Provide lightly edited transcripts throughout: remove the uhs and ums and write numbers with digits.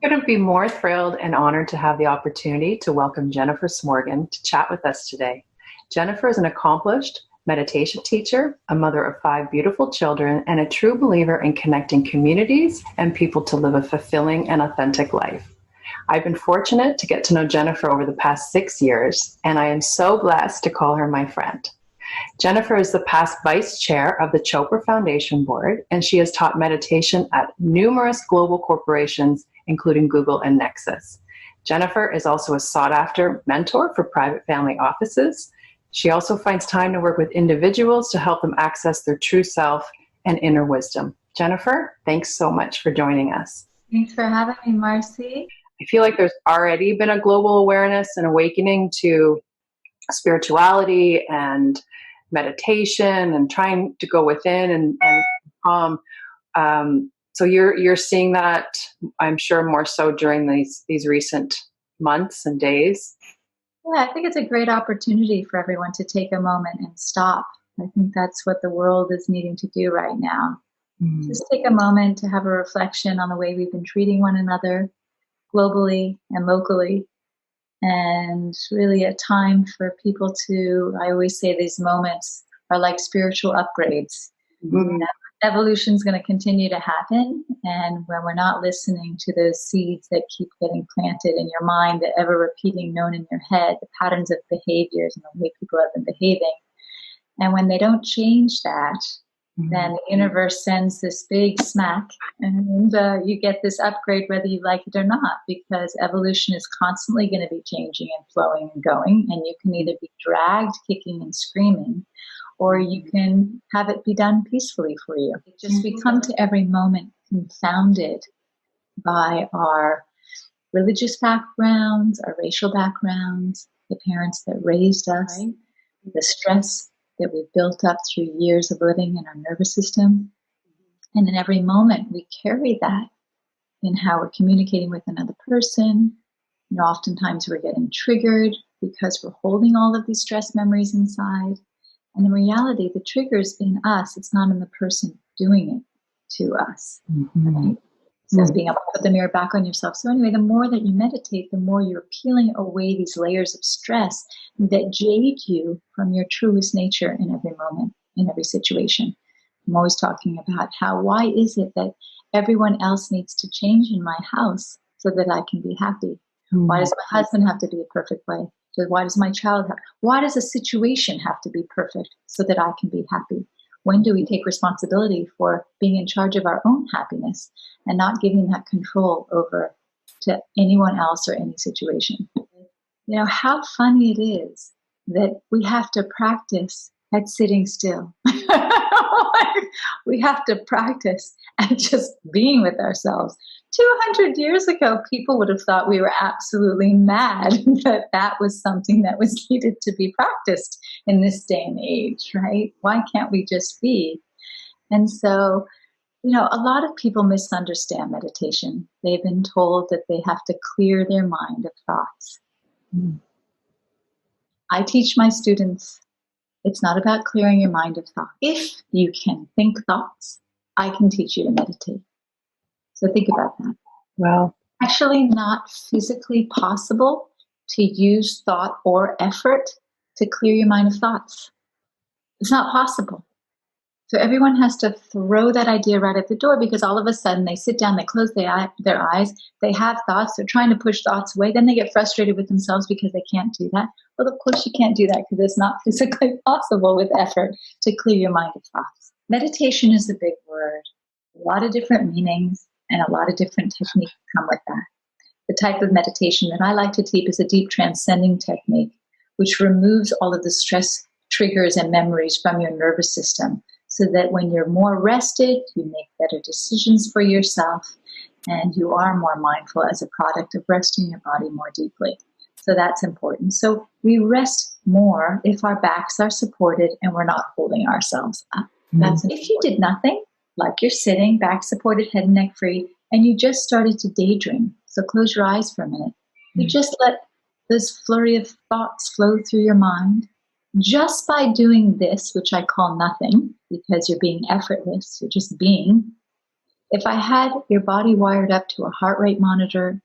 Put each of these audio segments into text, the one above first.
Couldn't be more thrilled and honored to have the opportunity to welcome Jennifer Smorgon to chat with us today. Jennifer is an accomplished meditation teacher, a mother of 5 beautiful children, and a true believer in connecting communities and people to live a fulfilling and authentic life. I've been fortunate to get to know Jennifer over the past 6 years, and I am so blessed to call her my friend. Jennifer is the past vice chair of the Chopra Foundation board, and she has taught meditation at numerous global corporations, including Google and Nexus. Jennifer is also a sought-after mentor for private family offices. She also finds time to work with individuals to help them access their true self and inner wisdom. Jennifer, thanks so much for joining us. Thanks for having me, Marcy. I feel like there's already been a global awareness and awakening to spirituality and meditation and trying to go within and so you're seeing that, I'm sure, more so during these recent months and days. Yeah, I think it's a great opportunity for everyone to take a moment and stop. I think that's what the world is needing to do right now. Just take a moment to have a reflection on the way we've been treating one another globally and locally. And really a time for people to, I always say these moments are like spiritual upgrades. Evolution is going to continue to happen. And when we're not listening to those seeds that keep getting planted in your mind, the ever repeating known in your head, the patterns of behaviors and the way people have been behaving. And when they don't change that, then the universe sends this big smack and you get this upgrade whether you like it or not, because evolution is constantly going to be changing and flowing and going, and you can either be dragged kicking and screaming, or you can have it be done peacefully for you. It just we come to every moment confounded by our religious backgrounds, our racial backgrounds, the parents that raised us, the stress that we've built up through years of living in our nervous system. And in every moment, we carry that in how we're communicating with another person. You know, oftentimes we're getting triggered because we're holding all of these stress memories inside. And in reality, the trigger's in us. It's not in the person doing it to us. Right? So it's being able to put the mirror back on yourself. So anyway, the more that you meditate, the more you're peeling away these layers of stress that jade you from your truest nature in every moment, in every situation. I'm always talking about why is it that everyone else needs to change in my house so that I can be happy? Why does my husband have to be a perfect way? Why does my child why does a situation have to be perfect so that I can be happy? When do we take responsibility for being in charge of our own happiness and not giving that control over to anyone else or any situation? You know, how funny it is that we have to practice at sitting still. We have to practice at just being with ourselves. 200 years ago, people would have thought we were absolutely mad that was something that was needed to be practiced in this day and age, right? Why can't we just be? And so, you know, a lot of people misunderstand meditation. They've been told that they have to clear their mind of thoughts. I teach my students, it's not about clearing your mind of thoughts. If you can think thoughts, I can teach you to meditate. So think about that. Well, actually not physically possible to use thought or effort to clear your mind of thoughts. It's not possible. So everyone has to throw that idea right at the door, because all of a sudden they sit down, they close their eyes, they have thoughts, they're trying to push thoughts away, then they get frustrated with themselves because they can't do that. Well, of course you can't do that because it's not physically possible with effort to clear your mind of thoughts. Meditation is a big word, a lot of different meanings, and a lot of different techniques come with that. The type of meditation that I like to teach is a deep transcending technique, which removes all of the stress triggers and memories from your nervous system, so that when you're more rested, you make better decisions for yourself, and you are more mindful as a product of resting your body more deeply. So that's important. So we rest more if our backs are supported and we're not holding ourselves up. That's if you did nothing, like you're sitting, back supported, head and neck free, and you just started to daydream. So close your eyes for a minute. You just let this flurry of thoughts flow through your mind. Just by doing this, which I call nothing, because you're being effortless, you're just being, If I had your body wired up to a heart rate monitor,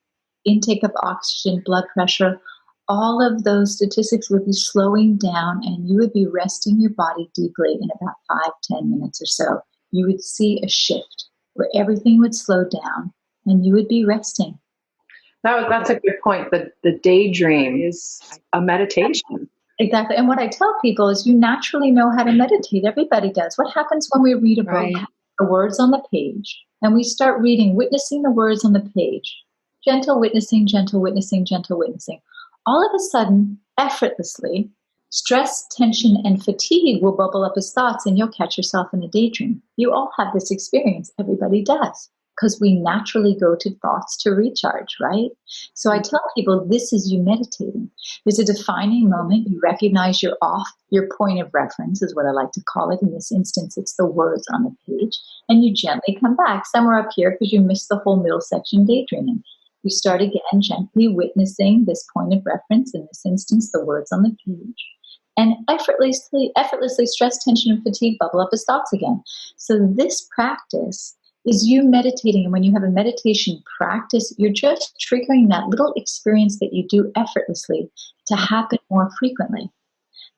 intake of oxygen, blood pressure, all of those statistics would be slowing down and you would be resting your body deeply in about 5-10 minutes or so. You would see a shift where everything would slow down and you would be resting. That's a good point. The daydream is a meditation. Exactly. And what I tell people is you naturally know how to meditate. Everybody does. What happens when we read a book? Right. The words on the page, and we start reading, witnessing the words on the page. Gentle witnessing, gentle witnessing, gentle witnessing. All of a sudden, effortlessly, stress, tension, and fatigue will bubble up as thoughts, and you'll catch yourself in a daydream. You all have this experience. Everybody does. Because we naturally go to thoughts to recharge, right? So I tell people this is you meditating. There's a defining moment. You recognize you're off. Your point of reference is what I like to call it. In this instance, it's the words on the page. And you gently come back somewhere up here because you missed the whole middle section daydreaming. You start again gently witnessing this point of reference, in this instance, the words on the page. And effortlessly stress, tension, and fatigue bubble up as thoughts again. So this practice is you meditating. And when you have a meditation practice, you're just triggering that little experience that you do effortlessly to happen more frequently.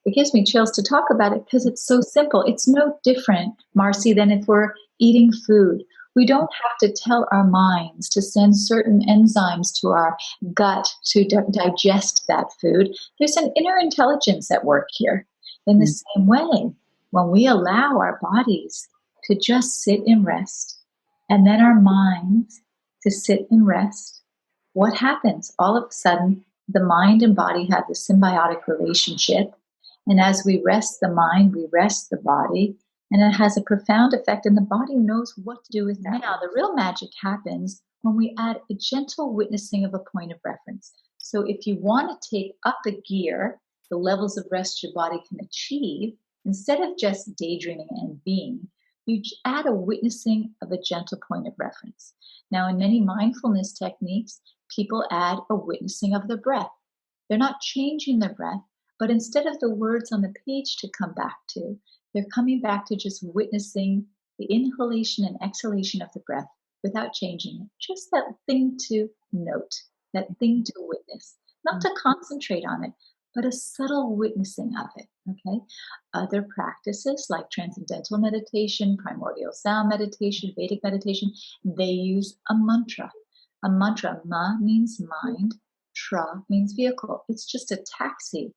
It gives me chills to talk about it because it's so simple. It's no different, Marcy, than if we're eating food. We don't have to tell our minds to send certain enzymes to our gut to digest that food. There's an inner intelligence at work here. In the same way, when we allow our bodies to just sit and rest, and then our minds to sit and rest, what happens? All of a sudden, the mind and body have this symbiotic relationship. And as we rest the mind, we rest the body. And it has a profound effect, and the body knows what to do with that. Now, the real magic happens when we add a gentle witnessing of a point of reference. So if you want to take up a gear, the levels of rest your body can achieve, instead of just daydreaming and being, you add a witnessing of a gentle point of reference. Now, in many mindfulness techniques, people add a witnessing of the breath. They're not changing their breath, but instead of the words on the page to come back to, they're coming back to just witnessing the inhalation and exhalation of the breath without changing it. Just that thing to note, that thing to witness, not to concentrate on it, but a subtle witnessing of it, okay? Other practices like transcendental meditation, primordial sound meditation, Vedic meditation, they use a mantra. A mantra, ma means mind, tra means vehicle. It's just a taxi.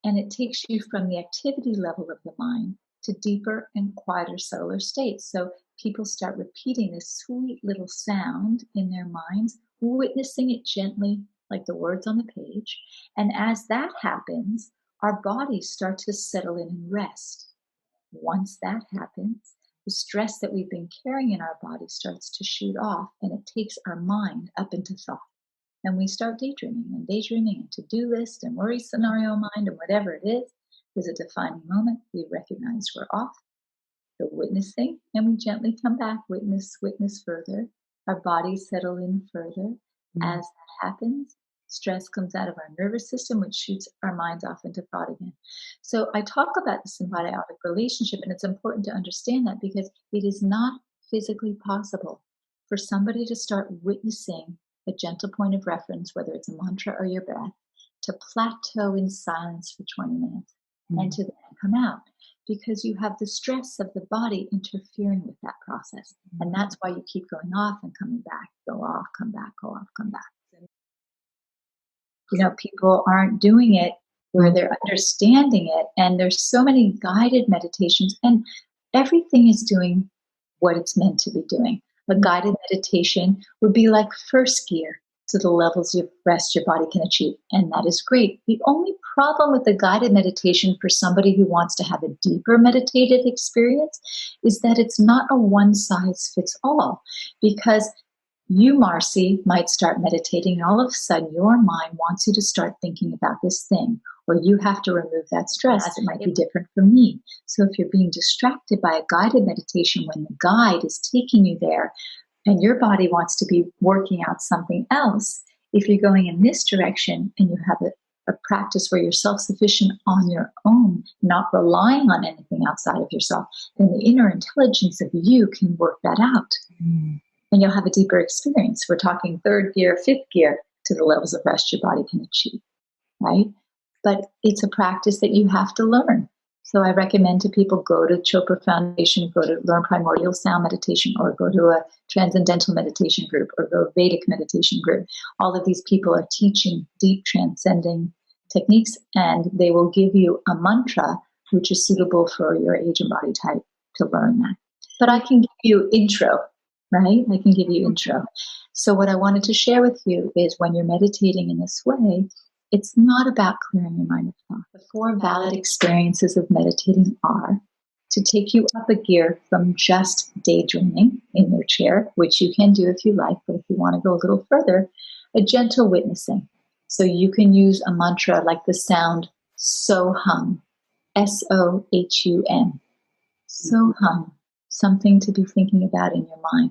And it takes you from the activity level of the mind to deeper and quieter subtler states. So people start repeating this sweet little sound in their minds, witnessing it gently, like the words on the page. And as that happens, our bodies start to settle in and rest. Once that happens, the stress that we've been carrying in our body starts to shoot off, and it takes our mind up into thought. And we start daydreaming and to-do list and worry scenario mind and whatever it is. There's a defining moment. We recognize we're off, the witnessing, and we gently come back, witness further. Our bodies settle in further. As that happens, stress comes out of our nervous system, which shoots our minds off into thought again. So I talk about the symbiotic relationship, and it's important to understand that because it is not physically possible for somebody to start witnessing a gentle point of reference, whether it's a mantra or your breath, to plateau in silence for 20 minutes and to then come out, because you have the stress of the body interfering with that process. And that's why you keep going off and coming back, go off, come back, go off, come back. You know, people aren't doing it where they're understanding it. And there's so many guided meditations, and everything is doing what it's meant to be doing. A guided meditation would be like first gear to the levels of rest your body can achieve. And that is great. The only problem with the guided meditation for somebody who wants to have a deeper meditative experience is that it's not a one size fits all, because you, Marcy, might start meditating, and all of a sudden your mind wants you to start thinking about this thing, or you have to remove that stress. It might be different for me. So if you're being distracted by a guided meditation when the guide is taking you there, and your body wants to be working out something else, if you're going in this direction and you have a practice where you're self-sufficient on your own, not relying on anything outside of yourself, then the inner intelligence of you can work that out. And you'll have a deeper experience. We're talking third gear, fifth gear to the levels of rest your body can achieve, right? But it's a practice that you have to learn. So I recommend to people, go to Chopra Foundation, go to learn primordial sound meditation, or go to a transcendental meditation group, or go Vedic meditation group. All of these people are teaching deep transcending techniques, and they will give you a mantra which is suitable for your age and body type to learn that. But I can give you intro, right? I can give you intro. So what I wanted to share with you is, when you're meditating in this way, it's not about clearing your mind of thought. The 4 valid experiences of meditating are to take you up a gear from just daydreaming in your chair, which you can do if you like, but if you want to go a little further, a gentle witnessing. So you can use a mantra like the sound Sohum, Sohun. Sohum, something to be thinking about in your mind.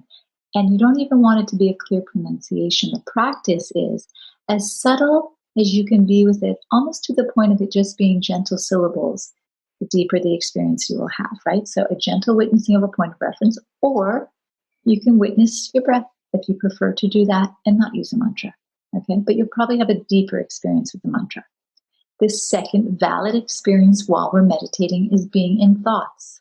And you don't even want it to be a clear pronunciation. The practice is as subtle as you can be with it, almost to the point of it just being gentle syllables, the deeper the experience you will have, right? So a gentle witnessing of a point of reference, or you can witness your breath if you prefer to do that and not use a mantra, okay? But you'll probably have a deeper experience with the mantra. The second valid experience while we're meditating is being in thoughts.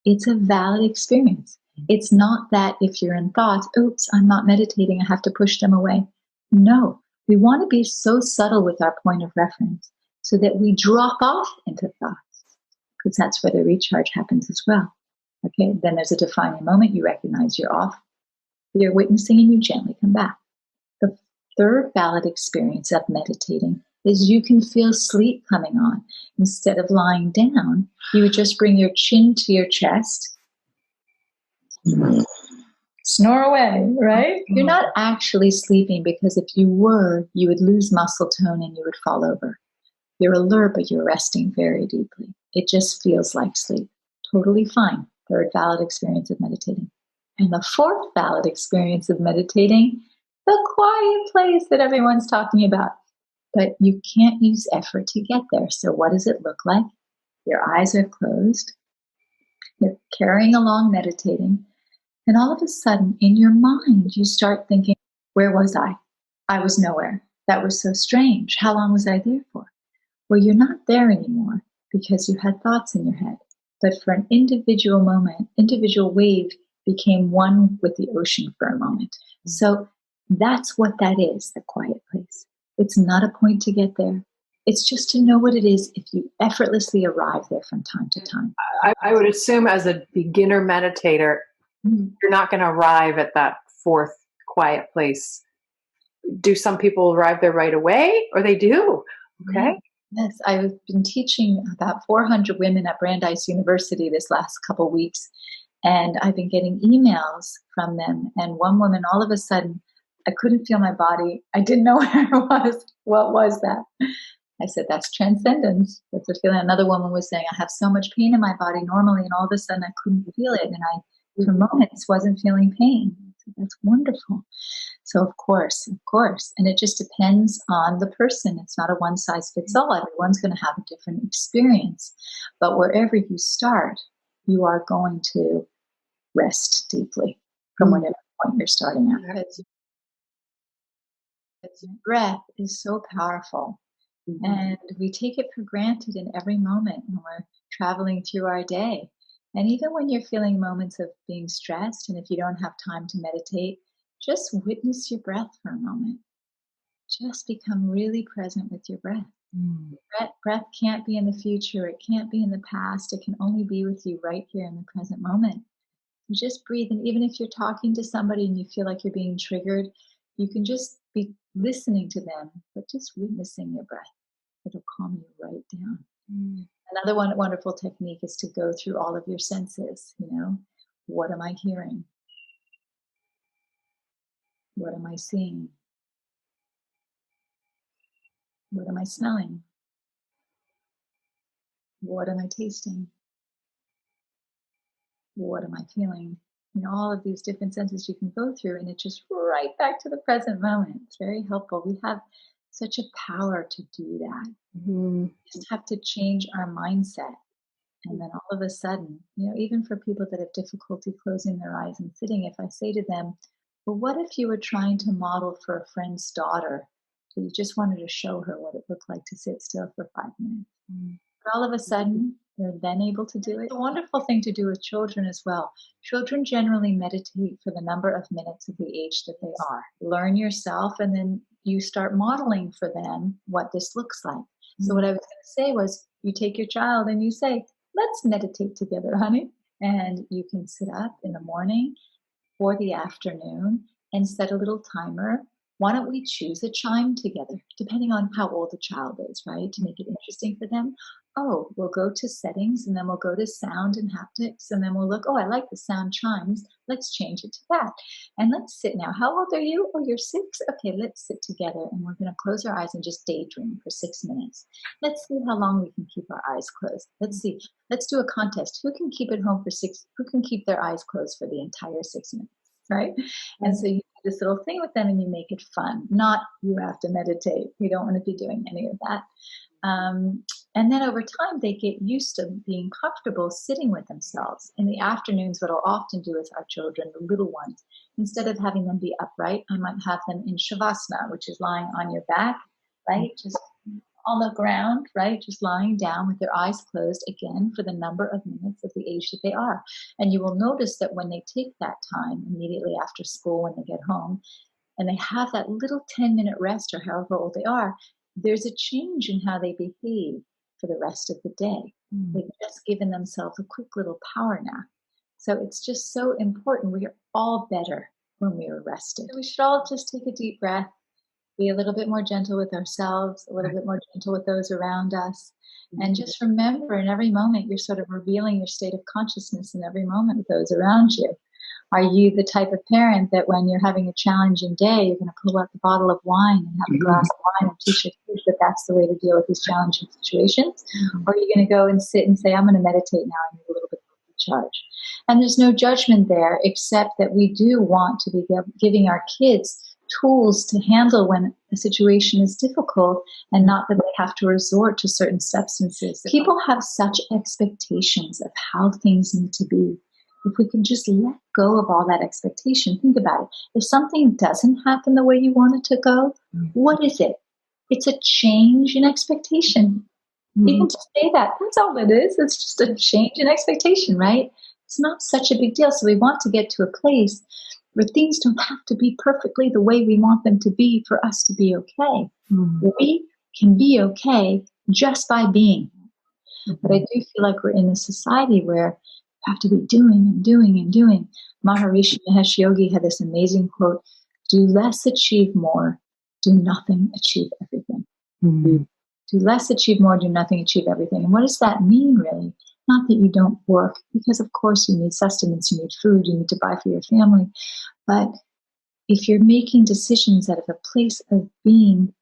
It's a valid experience. It's not that if you're in thoughts, oops, I'm not meditating, I have to push them away. No, we want to be so subtle with our point of reference so that we drop off into thoughts, because that's where the recharge happens as well. Okay, then there's a defining moment, you recognize you're off, you're witnessing, and you gently come back. The third valid experience of meditating is you can feel sleep coming on. Instead of lying down, you would just bring your chin to your chest, snore away, right? You're not actually sleeping, because if you were, you would lose muscle tone and you would fall over. You're alert, but you're resting very deeply. It just feels like sleep. Totally fine. Third valid experience of meditating. And the fourth valid experience of meditating, the quiet place that everyone's talking about. But you can't use effort to get there. So what does it look like? Your eyes are closed. You're carrying along meditating. And all of a sudden, in your mind, you start thinking, where was I? I was nowhere. That was so strange. How long was I there for? Well, you're not there anymore because you had thoughts in your head. But for an individual moment, individual wave became one with the ocean for a moment. So that's what that is, the quiet place. It's not a point to get there. It's just to know what it is if you effortlessly arrive there from time to time. I would assume, as a beginner meditator, you're not going to arrive at that fourth quiet place. Do some people arrive there right away, or they do? Okay. Yes, I've been teaching about 400 women at Brandeis University this last couple weeks, and I've been getting emails from them. And one woman, all of a sudden, I couldn't feel my body. I didn't know where I was. What was that? I said, that's transcendence. That's a feeling. Another woman was saying, I have so much pain in my body normally, and all of a sudden I couldn't feel it. And I, for moments, wasn't feeling pain. Said, that's wonderful. So of course. And it just depends on the person. It's not a one size fits all. Everyone's going to have a different experience. But wherever you start, you are going to rest deeply from whatever point you're starting at. Because breath is so powerful. And we take it for granted in every moment when we're traveling through our day. And even when you're feeling moments of being stressed, and if you don't have time to meditate, just witness your breath for a moment. Just become really present with your breath. Breath can't be in the future. It can't be in the past. It can only be with you right here in the present moment. You just breathe. And even if you're talking to somebody and you feel like you're being triggered, you can just be listening to them, but just witnessing your breath. It'll calm you right down. Another wonderful technique is to go through all of your senses. What am I hearing? What am I seeing? What am I smelling? What am I tasting? What am I feeling? All of these different senses you can go through, and it's just right back to the present moment. It's very helpful. We have such a power to do that. Mm-hmm. We just have to change our mindset. And then all of a sudden, even for people that have difficulty closing their eyes and sitting, if I say to them, well, what if you were trying to model for a friend's daughter? So you just wanted to show her what it looked like to sit still for 5 minutes. Mm-hmm. But all of a sudden, they're then able to do it. It's a wonderful thing to do with children as well. Children generally meditate for the number of minutes of the age that they are. Learn yourself, and then you start modeling for them what this looks like. Mm-hmm. So what I was going to say was, you take your child and you say, let's meditate together, honey. And you can sit up in the morning or the afternoon and set a little timer. Why don't we choose a chime together, depending on how old the child is, right? To make it interesting for them. Oh, we'll go to settings, and then we'll go to sound and haptics, and then we'll look, oh, I like the sound chimes. Let's change it to that. And let's sit now. How old are you? Oh, you're 6? Okay, let's sit together, and we're going to close our eyes and just daydream for 6 minutes. Let's see how long we can keep our eyes closed. Let's see. Let's do a contest. Who can keep it home for who can keep their eyes closed for the entire 6 minutes? Right? And so you do this little thing with them and you make it fun. Not you have to meditate. You don't want to be doing any of that. And then over time, they get used to being comfortable sitting with themselves. In the afternoons, what I'll often do with our children, the little ones, instead of having them be upright, I might have them in Shavasana, which is lying on your back, right? Just on the ground, right? Just lying down with their eyes closed, again, for the number of minutes of the age that they are. And you will notice that when they take that time immediately after school, when they get home, and they have that little 10-minute rest, or however old they are, there's a change in how they behave for the rest of the day. They've just given themselves a quick little power nap. So it's just so important. We are all better when we are rested. So we should all just take a deep breath, be a little bit more gentle with ourselves, a little bit more gentle with those around us. And just remember, in every moment, you're sort of revealing your state of consciousness in every moment with those around you. Are you the type of parent that when you're having a challenging day, you're going to pull out the bottle of wine and have a glass of wine and teach your kids that that's the way to deal with these challenging situations? Or are you going to go and sit and say, I'm going to meditate now, I need a little bit of recharge? And there's no judgment there, except that we do want to be giving our kids tools to handle when a situation is difficult, and not that they have to resort to certain substances. People have such expectations of how things need to be. If we can just let go of all that expectation, think about it. If something doesn't happen the way you want it to go, what is it? It's a change in expectation. You can just say that. That's all it is. It's just a change in expectation, right? It's not such a big deal. So we want to get to a place where things don't have to be perfectly the way we want them to be for us to be okay. We can be okay just by being. But I do feel like we're in a society where we have to be doing and doing and doing. Maharishi Mahesh Yogi had this amazing quote, do less, achieve more, do nothing, achieve everything. Do less, achieve more, do nothing, achieve everything. And what does that mean, really? Not that you don't work, because of course you need sustenance, you need food, you need to buy for your family. But if you're making decisions out of a place of being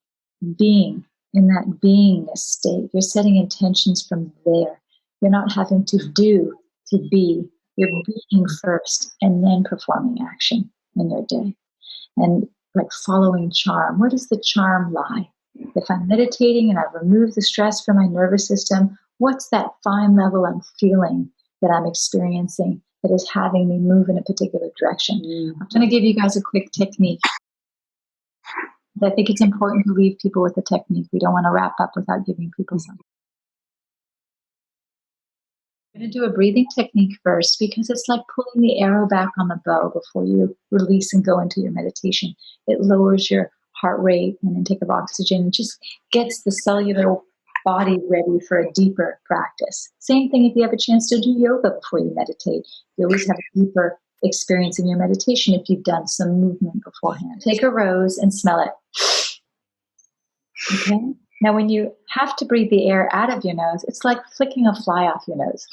in that beingness state, you're setting intentions from there. You're not having to do to be. You're being first and then performing action in your day. And like following charm. Where does the charm lie? If I'm meditating and I've removed the stress from my nervous system, what's that fine level I'm feeling that I'm experiencing that is having me move in a particular direction? I'm going to give you guys a quick technique. I think it's important to leave people with a technique. We don't want to wrap up without giving people something. I'm going to do a breathing technique first, because it's like pulling the arrow back on the bow before you release and go into your meditation. It lowers your heart rate and intake of oxygen. It just gets the cellular body ready for a deeper practice. Same thing if you have a chance to do yoga before you meditate. You always have a deeper experience in your meditation if you've done some movement beforehand. Take a rose and smell it. Okay? Now, when you have to breathe the air out of your nose, it's like flicking a fly off your nose.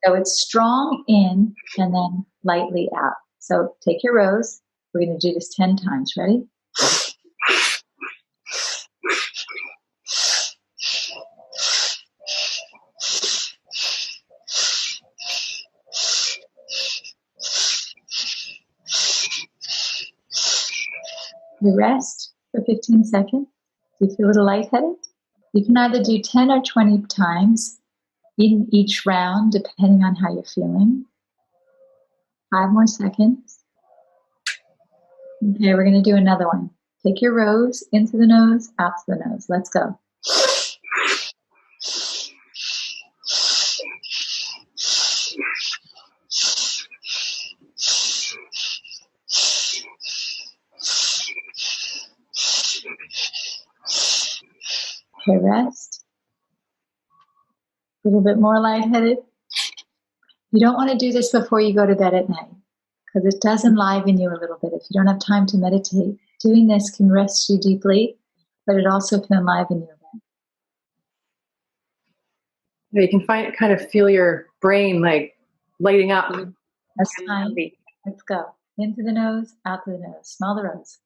So it's strong in and then lightly out. So take your rose. We're going to do this 10 times. Ready? You rest for 15 seconds. Do you feel a little lightheaded? You can either do 10 or 20 times in each round, depending on how you're feeling. 5 more seconds. Okay, we're going to do another one. Take your rose into the nose, out to the nose. Let's go. Okay, rest. A little bit more lightheaded. You don't want to do this before you go to bed at night because it does enliven you a little bit. If you don't have time to meditate, doing this can rest you deeply, but it also can enliven you a bit. You can kind of feel your brain like lighting up. That's time. Let's go. Into the nose, out to the nose. Smell the rose.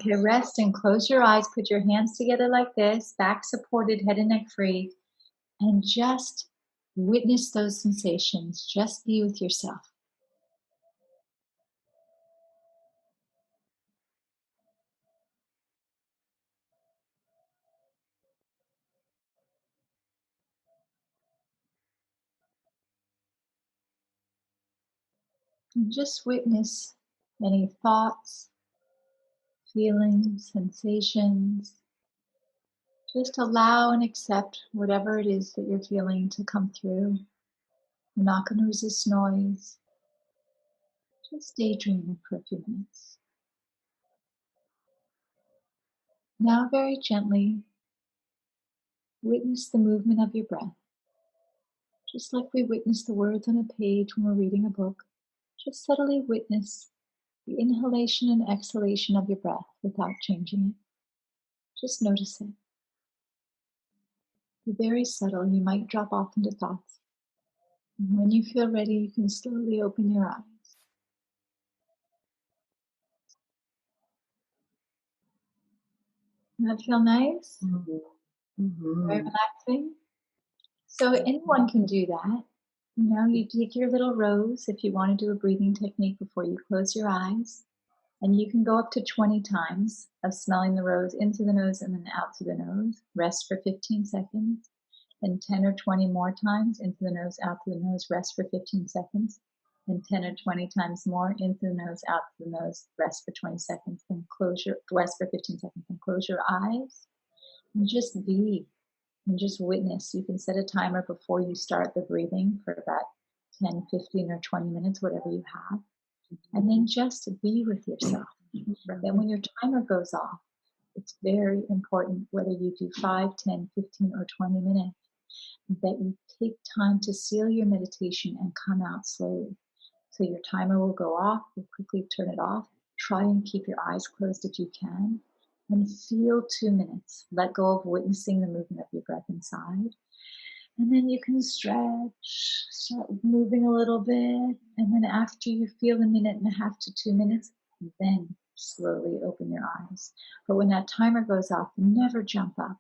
Okay, rest and close your eyes. Put your hands together like this, back supported, head and neck free, and just witness those sensations. Just be with yourself. And just witness any thoughts, feelings, sensations. Just allow and accept whatever it is that you're feeling to come through. You're not going to resist noise. Just daydreaming for a few minutes. Now very gently, witness the movement of your breath. Just like we witness the words on a page when we're reading a book. Just subtly witness the inhalation and exhalation of your breath without changing it. Just notice it. Be very subtle. You might drop off into thoughts. And when you feel ready, you can slowly open your eyes. Does that feel nice? Mm-hmm. Very relaxing. So anyone can do that. You know, you take your little rose if you want to do a breathing technique before you close your eyes. And you can go up to 20 times of smelling the rose into the nose and then out to the nose. Rest for 15 seconds. And 10 or 20 more times into the nose, out to the nose. Rest for 15 seconds. And 10 or 20 times more into the nose, out to the nose. Rest for 20 seconds. And rest for 15 seconds. And close your eyes. And just be. And just witness. You can set a timer before you start the breathing for about 10, 15, or 20 minutes, whatever you have. And then just be with yourself. Then when your timer goes off, it's very important, whether you do 5, 10, 15, or 20 minutes, that you take time to seal your meditation and come out slowly. So your timer will go off, you'll quickly turn it off. Try and keep your eyes closed if you can. And feel 2 minutes. Let go of witnessing the movement of your breath inside. And then you can stretch, start moving a little bit. And then after you feel 1.5 to 2 minutes, then slowly open your eyes. But when that timer goes off, never jump up.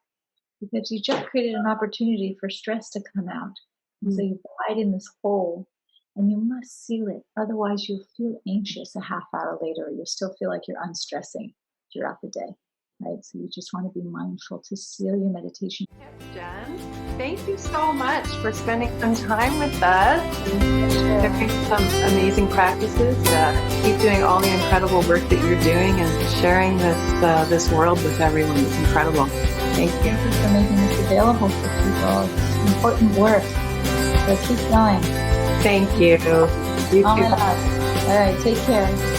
Because you just created an opportunity for stress to come out. And so you bite in this hole. And you must seal it. Otherwise, you'll feel anxious a half hour later. You'll still feel like you're unstressing throughout the day. Right? So you just want to be mindful to seal your meditation. Jen, thank you so much for spending some time with us and sharing some amazing practices. Keep doing all the incredible work that you're doing and sharing this world with everyone. It's incredible. Thank you. Thank you for making this available for people. It's important work. So keep going. Thank you. You too. All right, take care.